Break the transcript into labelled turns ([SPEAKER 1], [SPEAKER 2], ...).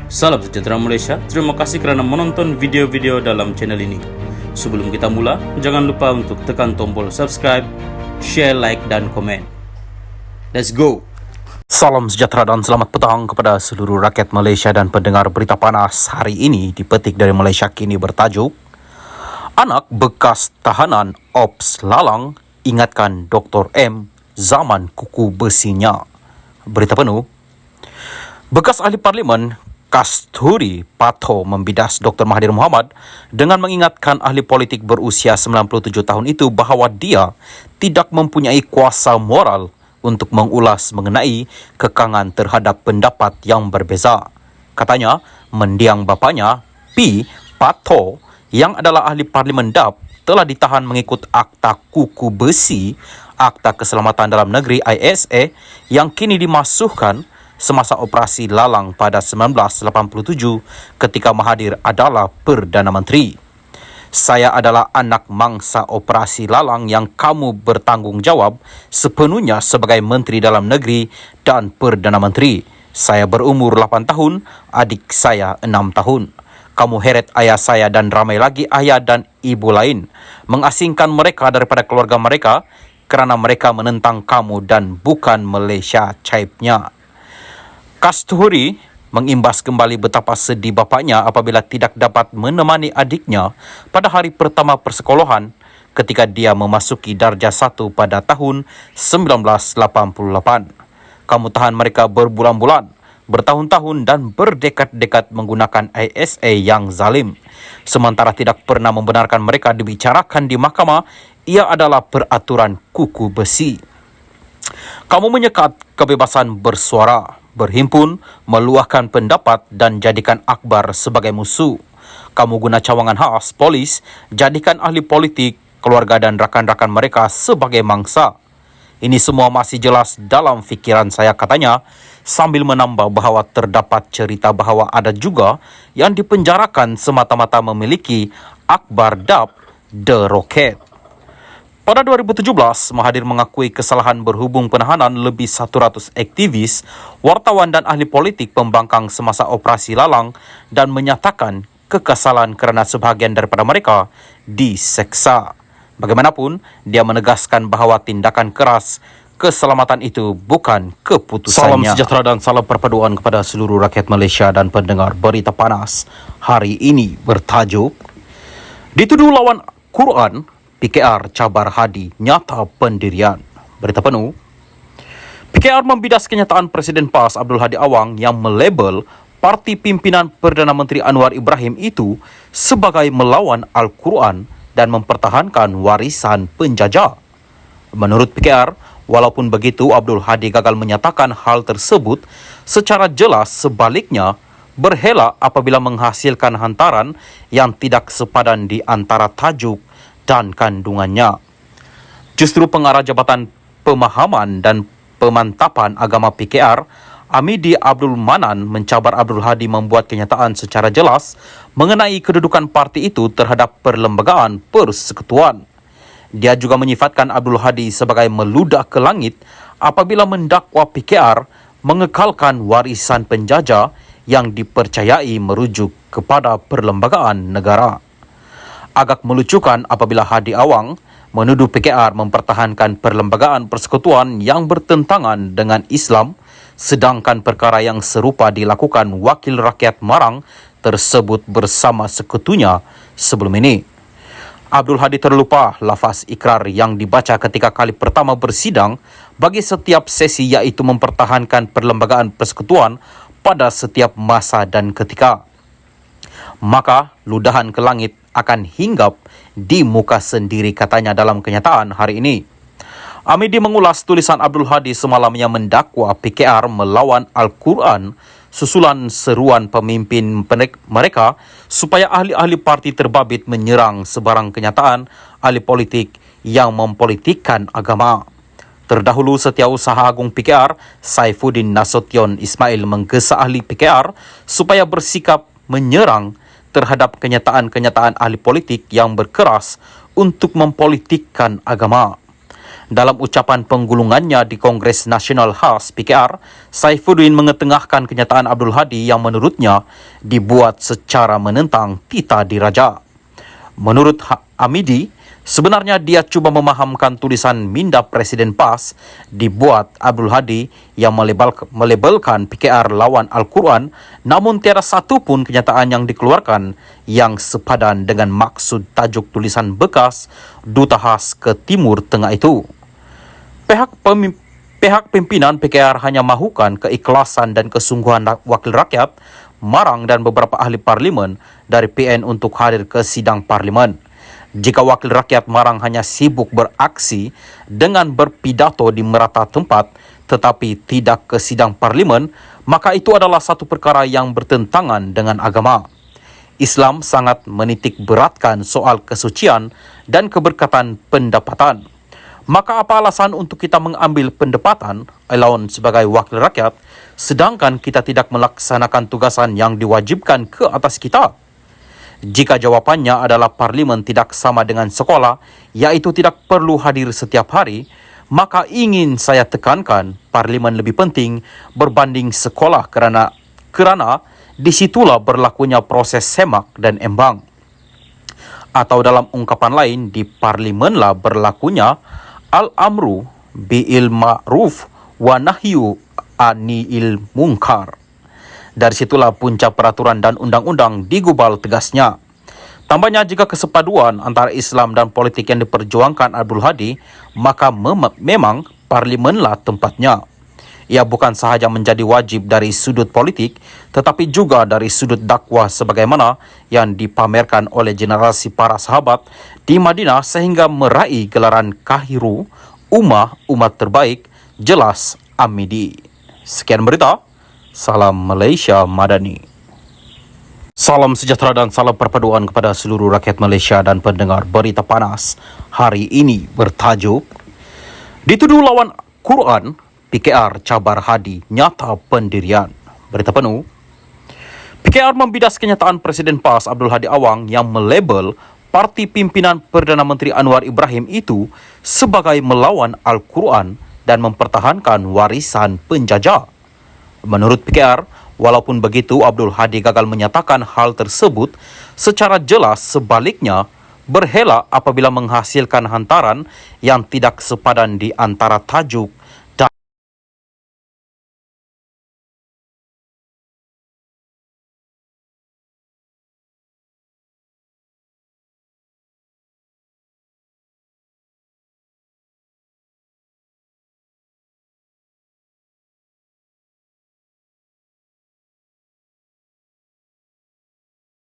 [SPEAKER 1] Salam sejahtera Malaysia, terima kasih kerana menonton video-video dalam channel ini. Sebelum kita mula, jangan lupa untuk tekan tombol subscribe, share, like dan komen. Let's go!
[SPEAKER 2] Salam sejahtera dan selamat petang kepada seluruh rakyat Malaysia dan pendengar berita panas hari ini. Dipetik dari Malaysia Kini bertajuk, Anak bekas tahanan Ops Lalang ingatkan Dr. M zaman kuku besinya. Berita penuh. Bekas ahli parlimen Kasturi Patho membidas Dr. Mahathir Mohamad dengan mengingatkan ahli politik berusia 97 tahun itu bahawa dia tidak mempunyai kuasa moral untuk mengulas mengenai kekangan terhadap pendapat yang berbeza. Katanya, mendiang bapanya, P. Patho, yang adalah ahli parlimen DAP, telah ditahan mengikut Akta Kuku Besi, Akta Keselamatan Dalam Negeri ISA, yang kini dimasukkan semasa operasi Lalang pada 1987 ketika Mahathir adalah Perdana Menteri. Saya adalah anak mangsa operasi Lalang yang kamu bertanggungjawab sepenuhnya sebagai Menteri Dalam Negeri dan Perdana Menteri. Saya berumur 8 tahun, adik saya 6 tahun. Kamu heret ayah saya dan ramai lagi ayah dan ibu lain, mengasingkan mereka daripada keluarga mereka kerana mereka menentang kamu dan bukan Malaysia, caipnya. Kasturi mengimbas kembali betapa sedih bapaknya apabila tidak dapat menemani adiknya pada hari pertama persekolahan ketika dia memasuki darjah 1 pada tahun 1988. Kamu tahan mereka berbulan-bulan, bertahun-tahun dan berdekad-dekad menggunakan ISA yang zalim. Sementara tidak pernah membenarkan mereka dibicarakan di mahkamah, ia adalah peraturan kuku besi. Kamu menyekat kebebasan bersuara, berhimpun, meluahkan pendapat dan jadikan Akbar sebagai musuh. Kamu guna cawangan khas polis, jadikan ahli politik, keluarga dan rakan-rakan mereka sebagai mangsa. Ini semua masih jelas dalam fikiran saya, katanya, sambil menambah bahawa terdapat cerita bahawa ada juga yang dipenjarakan semata-mata memiliki Akbar DAP The Rocket. Pada 2017, Mahathir mengakui kesalahan berhubung penahanan lebih 100 aktivis, wartawan dan ahli politik pembangkang semasa operasi Lalang dan menyatakan kekesalan kerana sebahagian daripada mereka diseksa. Bagaimanapun, dia menegaskan bahawa tindakan keras keselamatan itu bukan keputusannya. Salam sejahtera dan salam perpaduan kepada seluruh rakyat Malaysia dan pendengar berita panas hari ini bertajuk, Dituduh lawan Quran, PKR cabar Hadi nyata pendirian. Berita penuh. PKR membidas kenyataan Presiden PAS Abdul Hadi Awang yang melabel parti pimpinan Perdana Menteri Anwar Ibrahim itu sebagai melawan Al-Quran dan mempertahankan warisan penjajah. Menurut PKR, walaupun begitu Abdul Hadi gagal menyatakan hal tersebut secara jelas, sebaliknya berhela apabila menghasilkan hantaran yang tidak sepadan di antara tajuk dan kandungannya. Justru pengarah Jabatan Pemahaman dan Pemantapan Agama PKR, Amidi Abdul Manan, mencabar Abdul Hadi membuat kenyataan secara jelas mengenai kedudukan parti itu terhadap perlembagaan persekutuan. Dia juga menyifatkan Abdul Hadi sebagai meludah ke langit apabila mendakwa PKR mengekalkan warisan penjajah yang dipercayai merujuk kepada perlembagaan negara. Agak melucukan apabila Hadi Awang menuduh PKR mempertahankan perlembagaan persekutuan yang bertentangan dengan Islam, sedangkan perkara yang serupa dilakukan Wakil Rakyat Marang tersebut bersama sekutunya sebelum ini. Abdul Hadi terlupa lafaz ikrar yang dibaca ketika kali pertama bersidang bagi setiap sesi, iaitu mempertahankan perlembagaan persekutuan pada setiap masa dan ketika. Maka ludahan ke langit akan hinggap di muka sendiri, katanya dalam kenyataan hari ini. Amidi mengulas tulisan Abdul Hadi semalam yang mendakwa PKR melawan Al-Quran susulan seruan pemimpin mereka supaya ahli-ahli parti terbabit menyerang sebarang kenyataan ahli politik yang mempolitikkan agama. Terdahulu, Setiausaha Agung PKR Saifuddin Nasution Ismail menggesa ahli PKR supaya bersikap menyerang terhadap kenyataan-kenyataan ahli politik yang berkeras untuk mempolitikkan agama. Dalam ucapan penggulungannya di Kongres Nasional khas PKR, Saifuddin mengetengahkan kenyataan Abdul Hadi yang menurutnya dibuat secara menentang tita diraja. Menurut Amidi, sebenarnya dia cuba memahamkan tulisan minda Presiden PAS dibuat Abdul Hadi yang melabelkan PKR lawan Al-Quran, namun tiada satu pun kenyataan yang dikeluarkan yang sepadan dengan maksud tajuk tulisan bekas Duta Khas ke Timur Tengah itu. Pihak pimpinan PKR hanya mahukan keikhlasan dan kesungguhan wakil rakyat, Marang dan beberapa ahli parlimen dari PN untuk hadir ke sidang parlimen. Jika wakil rakyat Marang hanya sibuk beraksi dengan berpidato di merata tempat tetapi tidak ke sidang parlimen, maka itu adalah satu perkara yang bertentangan dengan agama. Islam sangat menitik beratkan soal kesucian dan keberkatan pendapatan. Maka apa alasan untuk kita mengambil pendapatan allowance sebagai wakil rakyat sedangkan kita tidak melaksanakan tugasan yang diwajibkan ke atas kita? Jika jawapannya adalah parlimen tidak sama dengan sekolah, yaitu tidak perlu hadir setiap hari, maka ingin saya tekankan parlimen lebih penting berbanding sekolah kerana disitulah berlakunya proses semak dan embang. Atau dalam ungkapan lain, di parlimenlah berlakunya al-amru bi'il ma'ruf wa nahyu anil munkar. Dari situlah punca peraturan dan undang-undang digubal tegasnya. Tambahnya, jika kesepaduan antara Islam dan politik yang diperjuangkan Abdul Hadi, maka memang parlimenlah tempatnya. Ia bukan sahaja menjadi wajib dari sudut politik, tetapi juga dari sudut dakwah sebagaimana yang dipamerkan oleh generasi para sahabat di Madinah sehingga meraih gelaran Kahiru, umat terbaik, jelas Amidi. Sekian berita. Salam Malaysia Madani. Salam sejahtera dan salam perpaduan kepada seluruh rakyat Malaysia dan pendengar berita panas. Hari ini bertajuk Dituduh lawan Quran, PKR cabar Hadi nyata pendirian. Berita penuh. PKR membidas kenyataan Presiden PAS Abdul Hadi Awang yang melabel parti pimpinan Perdana Menteri Anwar Ibrahim itu sebagai melawan Al-Quran dan mempertahankan warisan penjajah. Menurut PKR, walaupun begitu Abdul Hadi gagal menyatakan hal tersebut secara jelas, sebaliknya berhela apabila menghasilkan hantaran yang tidak sepadan di antara tajuk